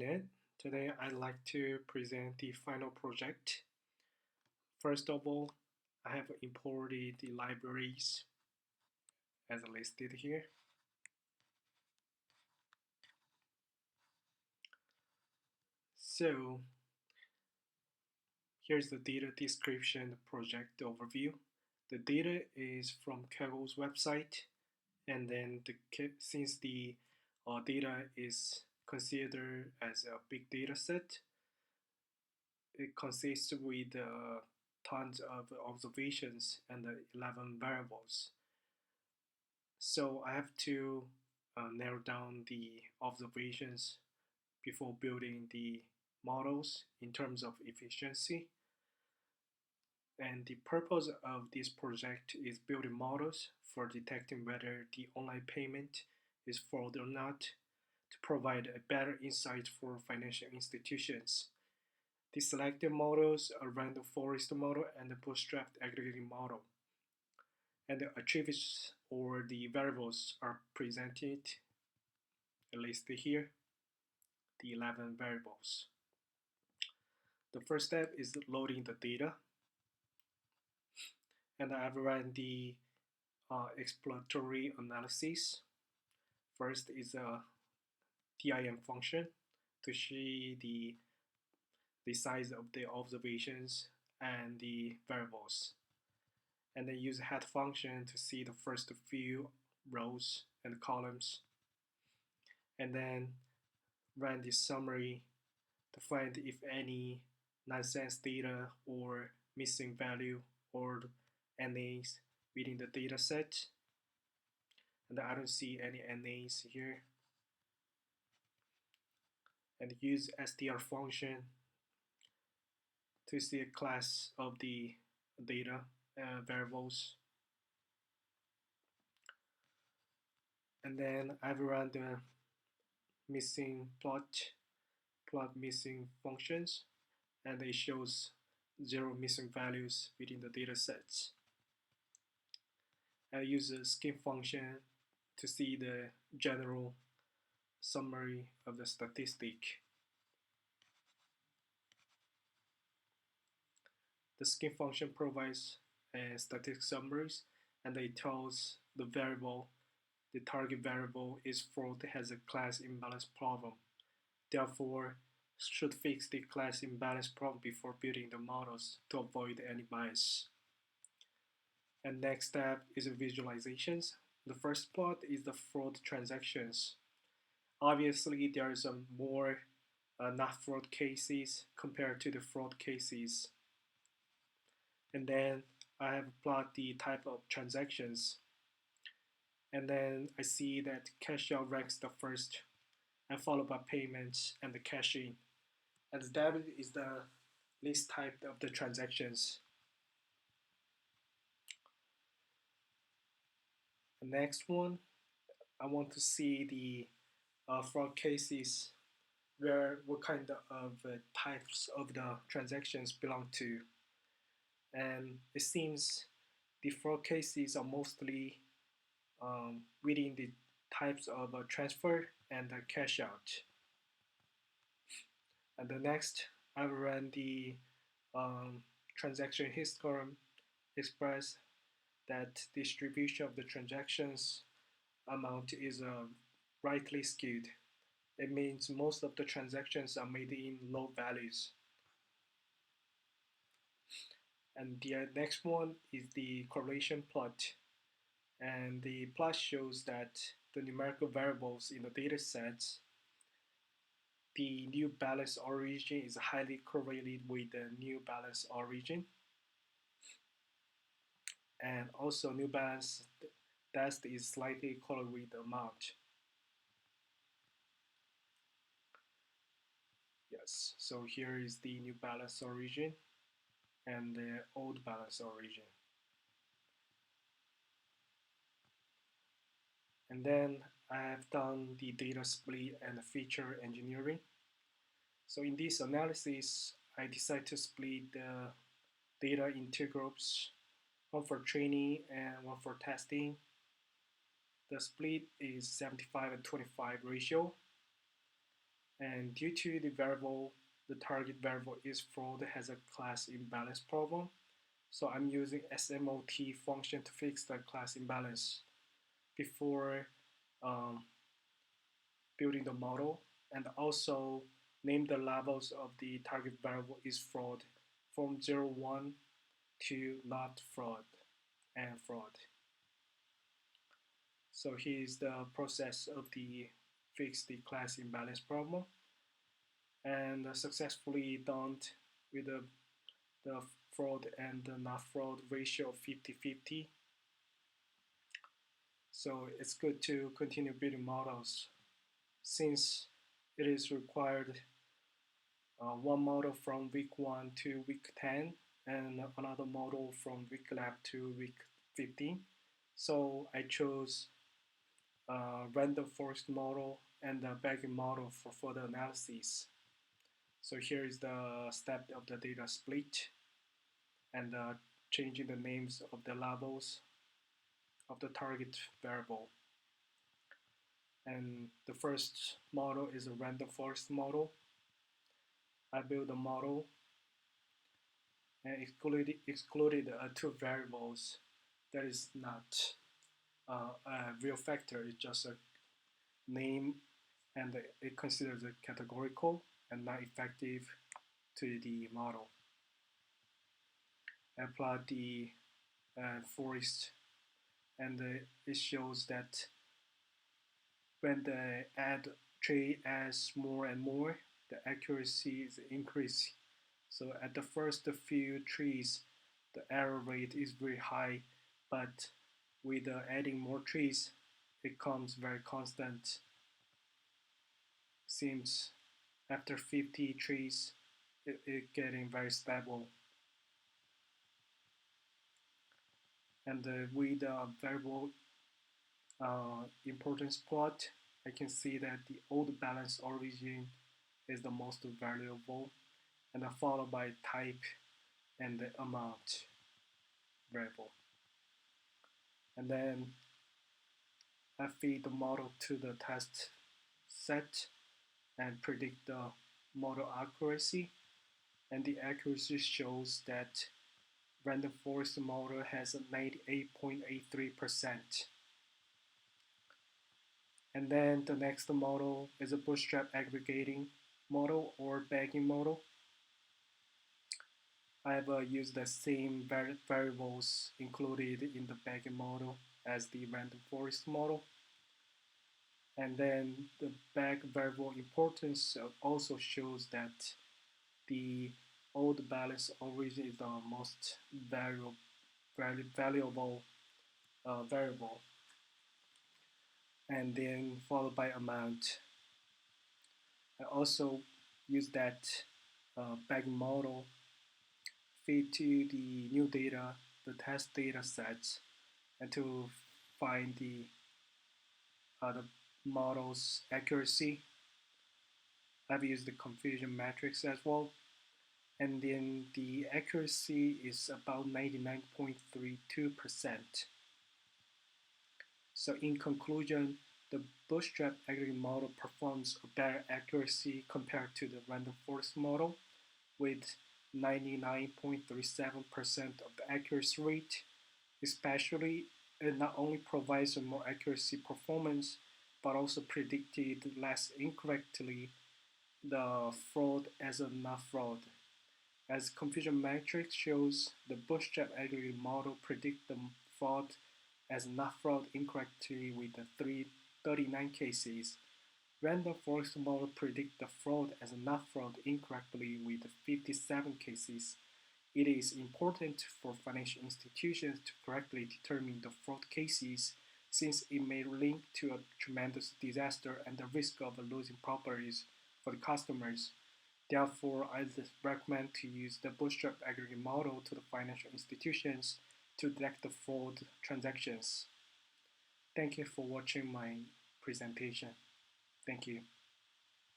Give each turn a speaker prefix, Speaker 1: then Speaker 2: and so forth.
Speaker 1: Janet. Today I'd like to present the final project. First of all, I have imported the libraries as listed here. So here's the data description project overview. The data is from Kaggle's website, and then since the data is considered as a big data set, it consists with tons of observations and 11 variables. So I have to narrow down the observations before building the models in terms of efficiency. And the purpose of this project is building models for detecting whether the online payment is fraud or not, to provide a better insight for financial institutions. The selected models are random forest model and the bootstrapped aggregating model. And the attributes or the variables are presented listed here, the 11 variables. The first step is loading the data, and I've run the exploratory analysis. First is a DIM function to see the size of the observations and the variables. And then use head function to see the first few rows and columns. And then run the summary to find if any nonsense data or missing value or NAs within the data set. And I don't see any NAs here. And use str function to see a class of the data variables. And then I've run the missing plot missing functions, and it shows 0 missing values within the data sets. I use the skim function to see the general summary of the statistic. The skim function provides statistic summaries, and it tells the target variable is fraud has a class imbalance problem. Therefore, should fix the class imbalance problem before building the models to avoid any bias. And next step is visualizations. The first plot is the fraud transactions. Obviously, there is more not fraud cases compared to the fraud cases. And then I have plot the type of transactions. And then I see that cash out ranks the first, and followed by payments and the cash in. And the debit is the least type of the transactions. The next one, I want to see the fraud cases where what kind of types of the transactions belong to. And it seems the fraud cases are mostly within the types of transfer and cash out. And the next, I will run the transaction histogram express that distribution of the transactions amount is rightly skewed. It means most of the transactions are made in low values. And the next one is the correlation plot. And the plot shows that the numerical variables in the data sets, the new balance origin is highly correlated with the new balance origin. And also new balance test is slightly correlated with the amount. Yes, so here is the new balance origin and the old balance origin. And then I have done the data split and the feature engineering. So in this analysis, I decided to split the data in two groups, one for training and one for testing. The split is 75 and 25 ratio. And due to the variable, the target variable is fraud has a class imbalance problem. So I'm using SMOT function to fix the class imbalance before um, building the model, and also name the levels of the target variable is fraud from 0, 1 to not fraud and fraud. So here's the process of the fix the class imbalance problem, and successfully done with the fraud and the not fraud ratio of 50-50. So it's good to continue building models since it is required one model from week 1 to week 10 and another model from week 11 to week 15. So I chose random forest model and the Bayesian model for further analysis. So here is the step of the data split and changing the names of the levels of the target variable. And the first model is a random forest model. I built a model and excluded two variables that is not a real factor. It's just a name, and it considers it categorical and not effective to the model. I plot the forest, and it shows that when the tree adds more and more, the accuracy is increasing. So at the first few trees, the error rate is very high, but with adding more trees, it comes very constant. Seems after 50 trees, it getting very stable. And with the variable importance plot, I can see that the old balance origin is the most valuable, and followed by type and the amount variable. And then I feed the model to the test set and predict the model accuracy. And the accuracy shows that random forest model has a 98.83%. And then the next model is a bootstrap aggregating model or Bayesian model. I have used the same variables included in the Bayesian model as the random forest model. And then the back variable importance also shows that the old balance origin is the most valuable variable, and then followed by amount. I also use that Bayesian model feed to the new data, the test data sets, and to find the model's accuracy. I've used the confusion matrix as well, and then the accuracy is about 99.32%. So in conclusion, the bootstrap aggregate model performs a better accuracy compared to the random forest model with 99.37% of the accuracy rate. Especially, it not only provides a more accuracy performance, but also predicted less incorrectly the fraud as a not fraud. As confusion matrix shows, the bootstrap aggregate model predicts the fraud as not fraud incorrectly with the 39 cases. Random forest model predict the fraud as a not fraud incorrectly with 57 cases. It is important for financial institutions to correctly determine the fraud cases since it may link to a tremendous disaster and the risk of losing properties for the customers. Therefore, I recommend to use the bootstrap aggregate model to the financial institutions to detect the fraud transactions. Thank you for watching my presentation. Thank you.